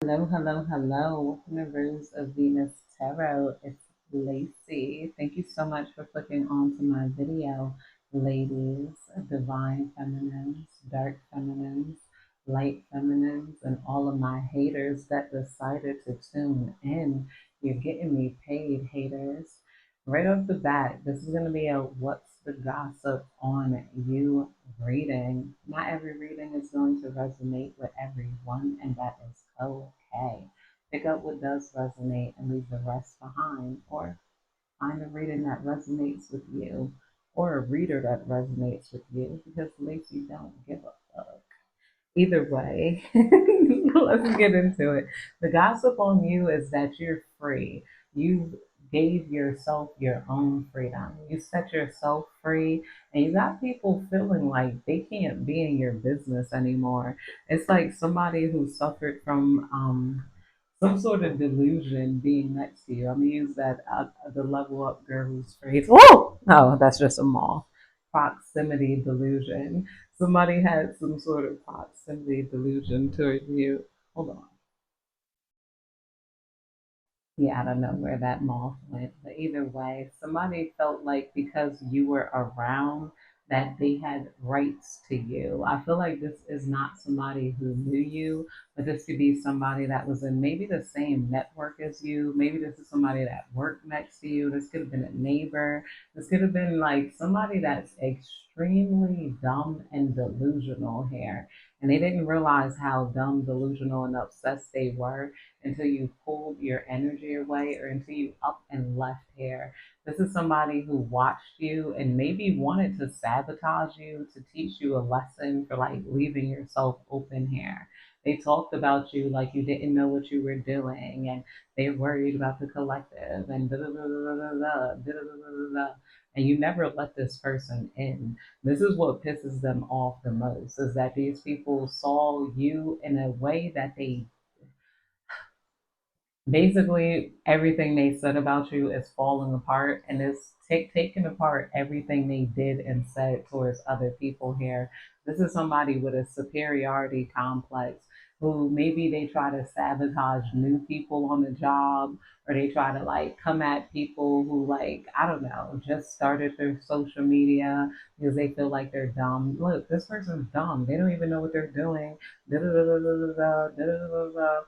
Hello, hello, hello. Members of Venus Tarot. It's Lacey. Thank you so much for clicking onto my video, ladies, divine feminines, dark feminines, light feminines, and all of my haters that decided to tune in. You're getting me paid, haters. Right off the bat, this is going to be a what's the gossip on you reading. Not every reading is going to resonate with everyone, and that is okay. Pick up what does resonate and leave the rest behind, or find a reading that resonates with you, or a reader that resonates with you, because Lacey don't give a fuck. Either way, let's get into it. The gossip on you is that you're free. You gave yourself your own freedom. You set yourself free, and you got people feeling like they can't be in your business anymore. It's like somebody who suffered from some sort of delusion being next to you. I'm gonna use that the level up girl who's phrase. Oh, no, that's just a moth. Proximity delusion. Somebody had some sort of proximity delusion towards you. Hold on. Yeah, I don't know where that moth went, but either way, somebody felt like because you were around that they had rights to you. I feel like this is not somebody who knew you, but this could be somebody that was in maybe the same network as you. Maybe this is somebody that worked next to you. This could have been a neighbor. This could have been like somebody that's extremely dumb and delusional here. And they didn't realize how dumb, delusional, and obsessed they were until you pulled your energy away or until you up and left here. This is somebody who watched you and maybe wanted to sabotage you to teach you a lesson for like leaving yourself open here. They talked about you like you didn't know what you were doing and they worried about the collective and da da da da da da da da da. And you never let this person in. This is what pisses them off the most is that these people saw you in a way that they basically everything they said about you is falling apart and it's taking apart everything they did and said towards other people here. This is somebody with a superiority complex who maybe they try to sabotage new people on the job or they try to like come at people who like I don't know just started their social media because they feel like they're dumb. Look, this person's dumb, they don't even know what they're doing. Da, da, da, da, da, da, da, da, da, da.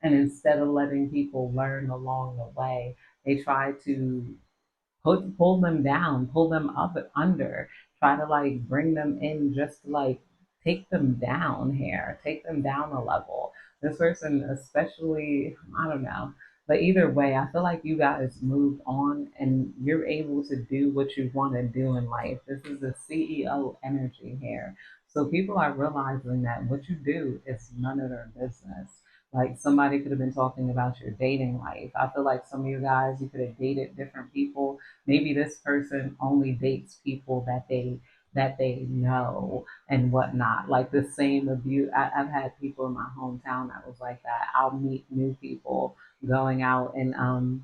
And instead of letting people learn along the way, they try to pull them down, pull them up and under, try to like bring them in just to like take them down here, take them down a level. This person, especially, I don't know. But either way, I feel like you guys moved on and you're able to do what you want to do in life. This is the CEO energy here. So people are realizing that what you do is none of their business. Like somebody could have been talking about your dating life. I feel like some of you guys, you could have dated different people. Maybe this person only dates people that they know and whatnot. Like the same abuse. I've had people in my hometown that was like that. I'll meet new people going out and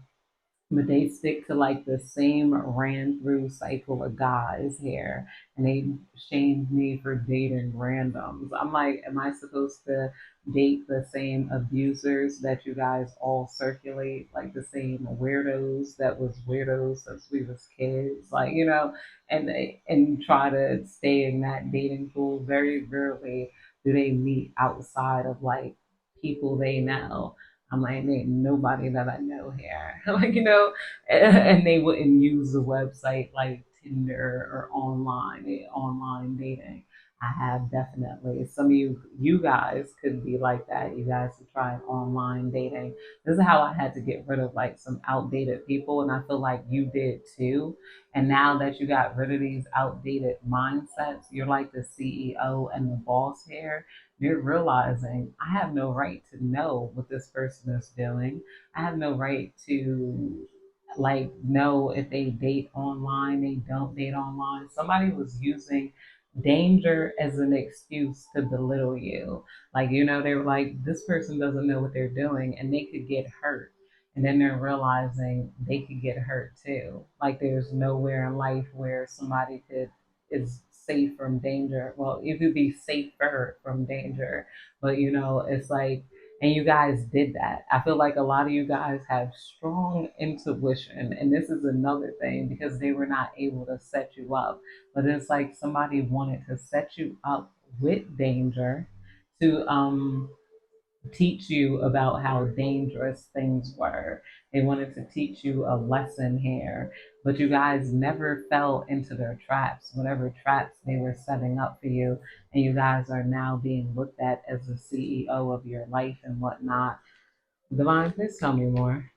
but they stick to like the same ran through cycle of guys here and they shamed me for dating randoms. I'm like, am I supposed to date the same abusers that you guys all circulate, like the same weirdos that was weirdos since we was kids, like and try to stay in that dating pool? Very rarely do they meet outside of like people they know. I'm like, ain't nobody that I know here. Like, and they wouldn't use the website like Tinder or online dating. I have definitely some of you guys could be like that. You guys could try online dating. This is how I had to get rid of like some outdated people, and I feel like you did too. And now that you got rid of these outdated mindsets, you're like the CEO and the boss here. You're realizing I have no right to know what this person is doing. I have no right to like know if they date online, they don't date online. Somebody was using danger as an excuse to belittle you. Like, they were like, this person doesn't know what they're doing and they could get hurt. And then they're realizing they could get hurt too. Like there's nowhere in life where somebody could is safe from danger. Well, you could be safer from danger, but it's like, And you guys did that. I feel like a lot of you guys have strong intuition. And this is another thing because they were not able to set you up. But it's like somebody wanted to set you up with danger to teach you about how dangerous things were. They wanted to teach you a lesson here, but you guys never fell into their traps, whatever traps they were setting up for you. And you guys are now being looked at as the CEO of your life and whatnot. Divine, please tell me more.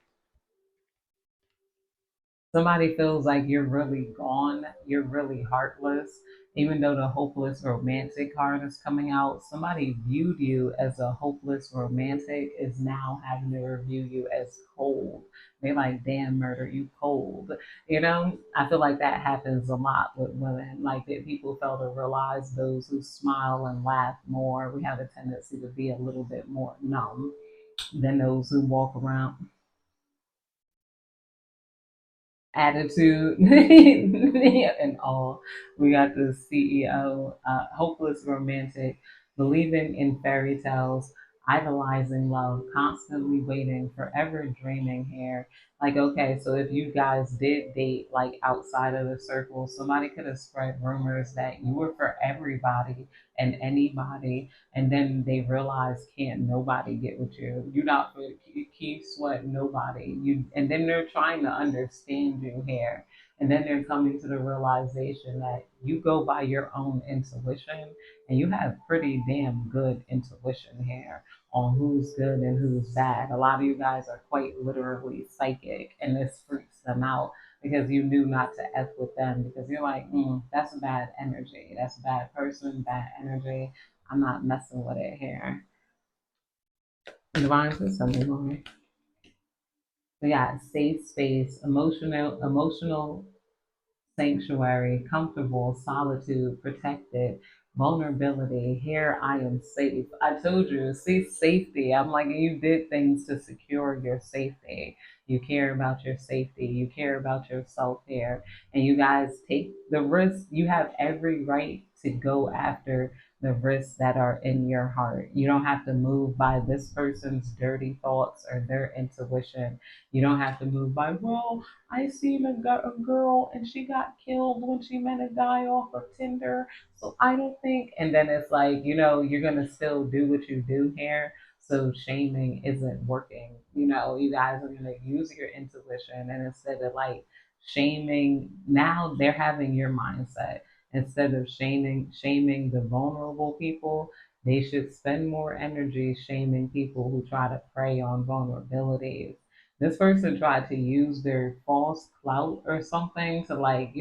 Somebody feels like you're really gone, you're really heartless, even though the hopeless romantic card is coming out. Somebody viewed you as a hopeless romantic is now having to view you as cold. They like, damn, murder, you cold. You know, I feel like that happens a lot with women. Like that people fail to realize those who smile and laugh more, we have a tendency to be a little bit more numb than those who walk around attitude and all. We got the CEO, hopeless romantic, believing in fairy tales, idolizing love, constantly waiting, forever dreaming here. Like, okay, so if you guys did date like outside of the circle, somebody could have spread rumors that you were for everybody and anybody, and then they realize can't nobody get with you. You're not for keep sweat nobody. You and then they're trying to understand you here. And then they're coming to the realization that you go by your own intuition and you have pretty damn good intuition here on who's good and who's bad. A lot of you guys are quite literally psychic and this freaks them out because you knew not to F with them because you're like, that's a bad energy. That's a bad person, bad energy. I'm not messing with it here. Divine says something wrong. We got safe space, emotional sanctuary, comfortable, solitude, protected, vulnerability. Here I am safe. I told you, see safety. I'm like, you did things to secure your safety. You care about your safety. You care about yourself here. And you guys take the risk. You have every right to go after the risks that are in your heart. You don't have to move by this person's dirty thoughts or their intuition. You don't have to move by, well, I seen a girl and she got killed when she met a guy off of Tinder. So I don't think, and then it's like, you're going to still do what you do here. So shaming isn't working. You guys are going to use your intuition and instead of like shaming, now they're having your mindset. Instead of shaming the vulnerable people, they should spend more energy shaming people who try to prey on vulnerabilities. This person tried to use their false clout or something to like,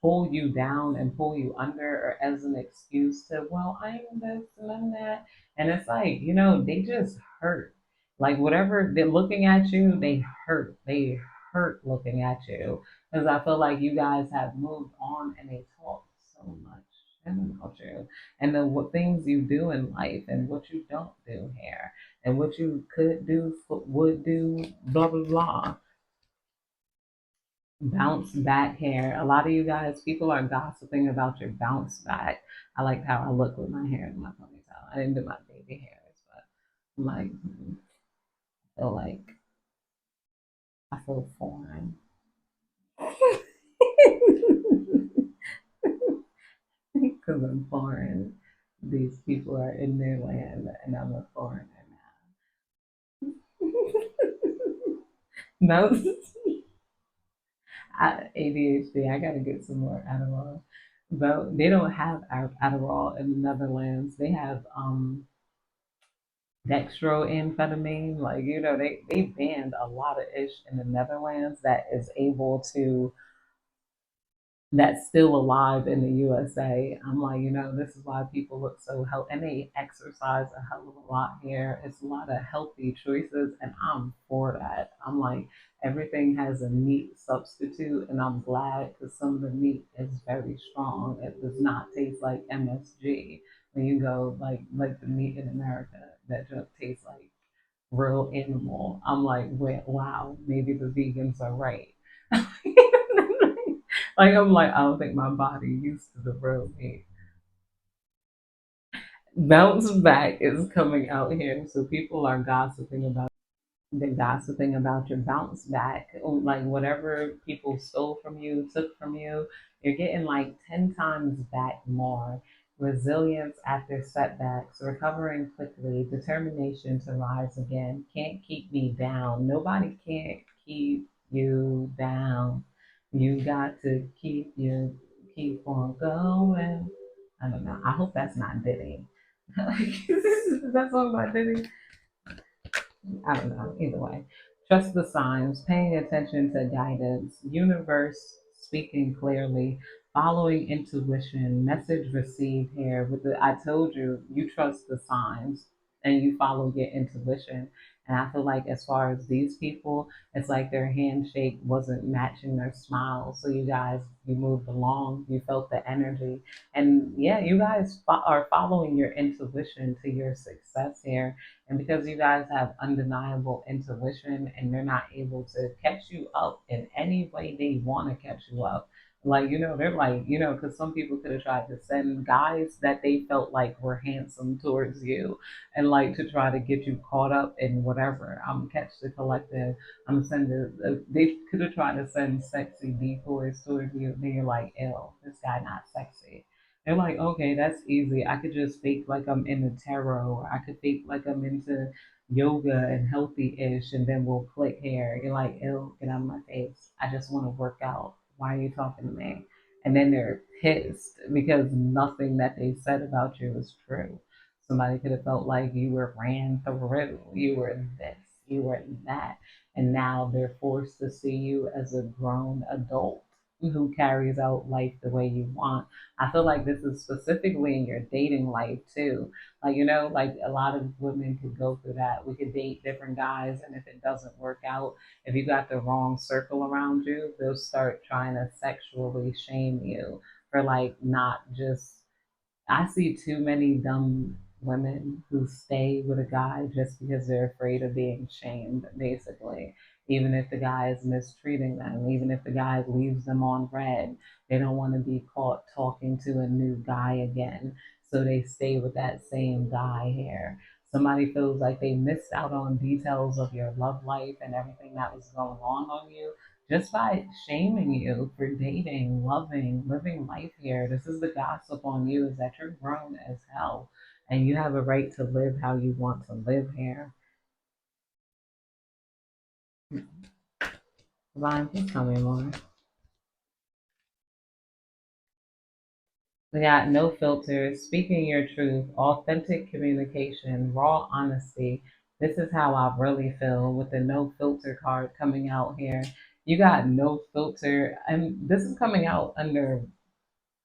pull you down and pull you under or as an excuse to, well, I'm this and I'm that. And it's like, they just hurt. Like whatever they're looking at you, they hurt. They hurt looking at you. Because I feel like you guys have moved on and they talk so much about you. And then what things you do in life and what you don't do here and what you could do, would do, blah, blah, blah. Bounce back hair. A lot of you guys, people are gossiping about your bounce back. I like how I look with my hair in my ponytail. I didn't do my baby hairs, but I'm like, I feel like I feel foreign. Because I'm foreign. These people are in their land and I'm a foreigner now. No, ADHD. I gotta get some more Adderall. But they don't have Adderall in the Netherlands. They have dextroamphetamine. Like they banned a lot of ish in the Netherlands that is able to that's still alive in the USA. I'm like, this is why people look so healthy and they exercise a hell of a lot here. It's a lot of healthy choices, and I'm for that. I'm like, everything has a meat substitute, and I'm glad because some of the meat is very strong. It does not taste like MSG when you go like the meat in America that just tastes like real animal. I'm like, wait, wow, maybe the vegans are right. Like I'm like, I don't think my body used to the real me. Bounce back is coming out here. So people are gossiping about. They're gossiping about your bounce back, like whatever people stole from you, took from you, you're getting like 10 times back more. Resilience after setbacks, recovering quickly, determination to rise again. Can't keep me down. Nobody can't keep you down. You got to keep on going. I don't know. I hope that's not Diddy. Is that song by Diddy? I don't know. Either way, trust the signs, paying attention to guidance, universe speaking clearly, following intuition, message received here. With the, I told you, you trust the signs and you follow your intuition. And I feel like as far as these people, it's like their handshake wasn't matching their smile. So you guys, you moved along, you felt the energy, and yeah, you guys are following your intuition to your success here, and because you guys have undeniable intuition and they're not able to catch you up in any way they want to catch you up. Like, they're like, because some people could have tried to send guys that they felt like were handsome towards you and like to try to get you caught up in whatever. I'm catch the collective. I'm sending, they could have tried to send sexy decoys towards you. Then you're like, ew, this guy not sexy. They're like, okay, that's easy. I could just fake like I'm into tarot, or I could fake like I'm into yoga and healthy ish, and then we'll click here. You're like, ew, get out of my face. I just want to work out. Why are you talking to me? And then they're pissed because nothing that they said about you is true. Somebody could have felt like you were ran through, you were this, you were that. And now they're forced to see you as a grown adult who carries out life the way you want. I feel like this is specifically in your dating life too. Like, like a lot of women could go through that. We could date different guys, and if it doesn't work out, if you got the wrong circle around you, they'll start trying to sexually shame you for like not just. I see too many dumb women who stay with a guy just because they're afraid of being shamed, basically. Even if the guy is mistreating them, even if the guy leaves them on red, they don't want to be caught talking to a new guy again. So they stay with that same guy here. Somebody feels like they missed out on details of your love life and everything that was going on you just by shaming you for dating, loving, living life here. This is the gossip on you is that you're grown as hell and you have a right to live how you want to live here. Divine, please tell me more. We got no filters, speaking your truth, authentic communication, raw honesty. This is how I really feel with the no filter card coming out here. You got no filter, and this is coming out under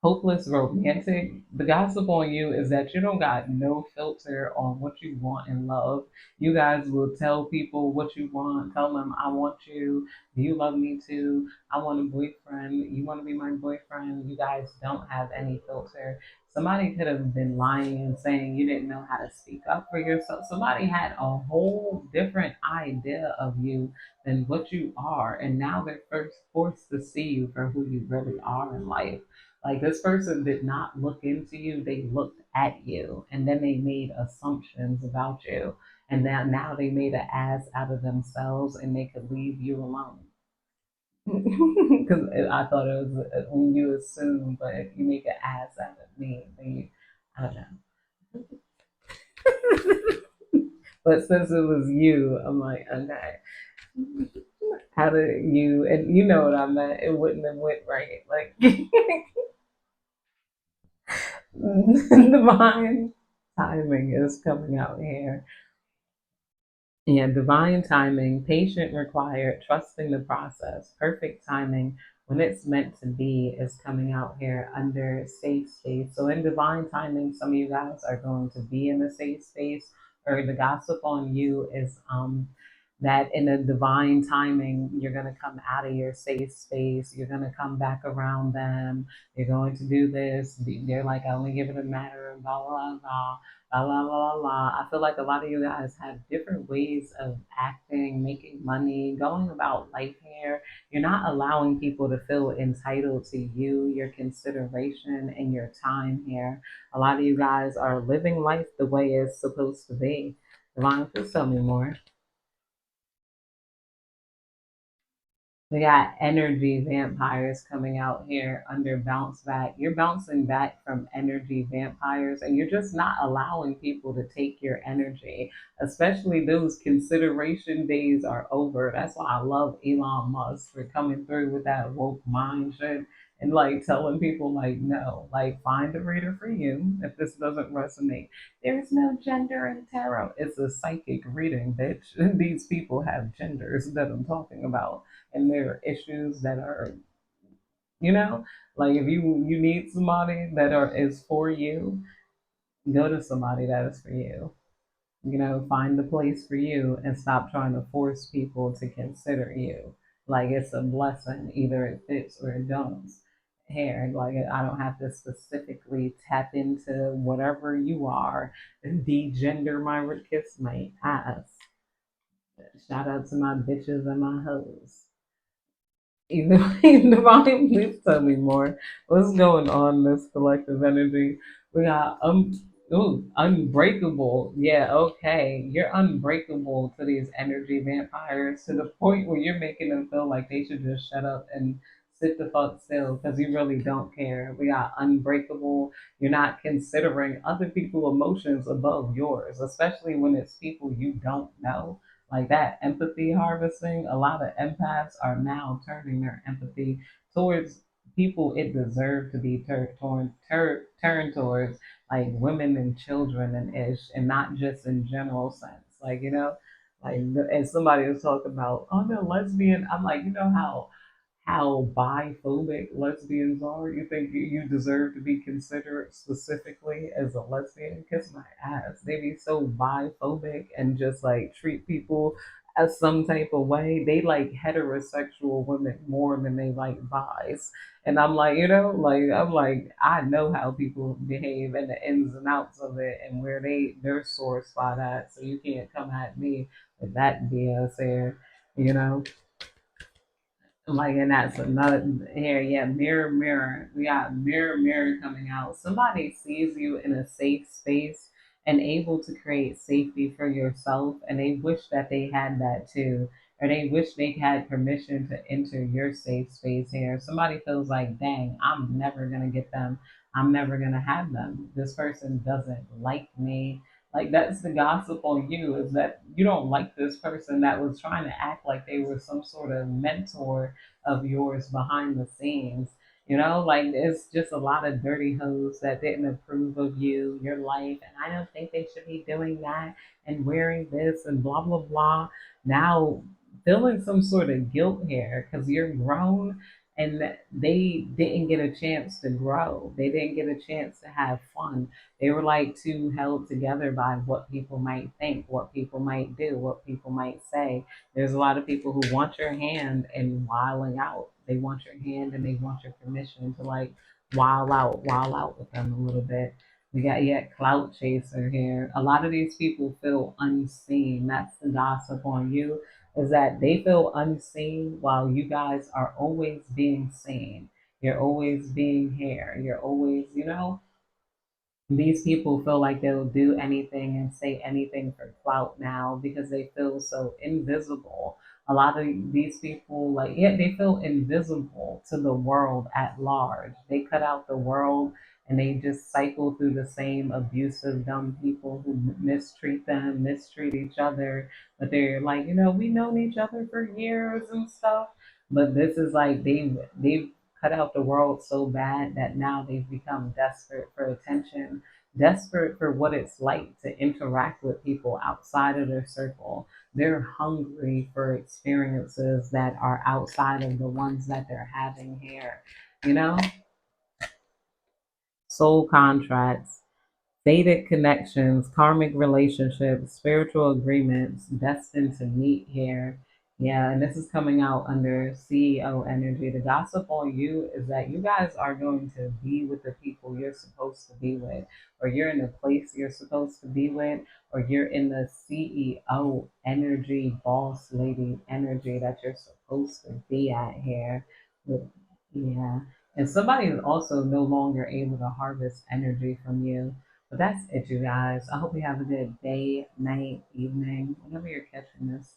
hopeless romantic. The gossip on you is that you don't got no filter on what you want in love. You guys will tell people what you want. Tell them, I want you. Do you love me too? I want a boyfriend. You want to be my boyfriend? You guys don't have any filter. Somebody could have been lying and saying you didn't know how to speak up for yourself. Somebody had a whole different idea of you than what you are. And now they're first forced to see you for who you really are in life. Like this person did not look into you, they looked at you and then they made assumptions about you. And now they made an ass out of themselves and they could leave you alone. Because I thought it was when you assume, but if you make an ass out of me, then I don't know. But since it was you, I'm like, okay, how did you, and you know what I meant, it wouldn't have went right. Like, divine timing is coming out here. Yeah, divine timing, patient required, trusting the process, perfect timing when it's meant to be is coming out here under safe space. So in divine timing, some of you guys are going to be in a safe space, or the gossip on you is that in a divine timing, you're going to come out of your safe space. You're going to come back around them. You're going to do this. They're like, I only give it a matter of blah, blah, blah, blah, blah, blah, blah. I feel like a lot of you guys have different ways of acting, making money, going about life here. You're not allowing people to feel entitled to you, your consideration, and your time here. A lot of you guys are living life the way it's supposed to be. Devon, please tell me more. We got energy vampires coming out here under bounce back. You're bouncing back from energy vampires and you're just not allowing people to take your energy, especially those consideration days are over. That's why I love Elon Musk for coming through with that woke mind shit and like telling people like no, like find a reader for you if this doesn't resonate. There's no gender in tarot. It's a psychic reading, bitch. These people have genders that I'm talking about and there are issues that are, you know, like if you need somebody that are is for you, go to somebody that is for you. You know, find the place for you and stop trying to force people to consider you. Like it's a blessing, either it fits or it don't. Here, like I don't have to specifically tap into whatever you are and degender my kiss my ass. Shout out to my bitches and my hoes. Divine, please tell me more. What's going on in this collective energy? We got unbreakable. Yeah, okay. You're unbreakable to these energy vampires to the point where you're making them feel like they should just shut up and sit the fuck still because you really don't care. We got unbreakable. You're not considering other people's emotions above yours, especially when it's people you don't know like that empathy harvesting. A lot of empaths are now turning their empathy towards people it deserved to be turned towards, like women and children and ish, and not just in general sense. Like like and somebody was talking about, oh no, lesbian. I'm like, you know how biphobic lesbians are. You think you deserve to be considered specifically as a lesbian? Kiss my ass. They be so biphobic and just like treat people as some type of way. They like heterosexual women more than they like bis. And I'm like, I'm like, I know how people behave and the ins and outs of it and where their sore spot at. So you can't come at me with that BS here, you know. Like, and that's another here, yeah. Mirror, mirror. We got mirror, mirror coming out. Somebody sees you in a safe space and able to create safety for yourself, and they wish that they had that too, or they wish they had permission to enter your safe space here. Somebody feels like, dang, I'm never gonna get them. I'm never gonna have them. This person doesn't like me. Like that's the gossip on you is that you don't like this person that was trying to act like they were some sort of mentor of yours behind the scenes. You know, like it's just a lot of dirty hoes that didn't approve of you, your life, and I don't think they should be doing that and wearing this and blah blah blah. Now feeling some sort of guilt here because you're grown and they didn't get a chance to grow. They didn't get a chance to have fun. They were like too held together by what people might think, what people might do, what people might say. There's a lot of people who want your hand and wilding out. They want your hand and they want your permission to like wild out with them a little bit. We got yet clout chaser here. A lot of these people feel unseen. That's the gossip on you, is that they feel unseen while you guys are always being seen. You're always being here. You're always, these people feel like they'll do anything and say anything for clout now because they feel so invisible. A lot of these people, like, yeah, they feel invisible to the world at large. They cut out the world and they just cycle through the same abusive, dumb people who mistreat them, mistreat each other. But they're like, we've known each other for years and stuff. But this is like they've cut out the world so bad that now they've become desperate for attention, desperate for what it's like to interact with people outside of their circle. They're hungry for experiences that are outside of the ones that they're having here. You know, soul contracts. Fated connections, karmic relationships, spiritual agreements, destined to meet here. Yeah, and this is coming out under CEO energy. The gossip on you is that you guys are going to be with the people you're supposed to be with, or you're in the place you're supposed to be with, or you're in the CEO energy, boss lady energy that you're supposed to be at here. Yeah. And somebody is also no longer able to harvest energy from you. But that's it, you guys. I hope you have a good day, night, evening, whenever you're catching this.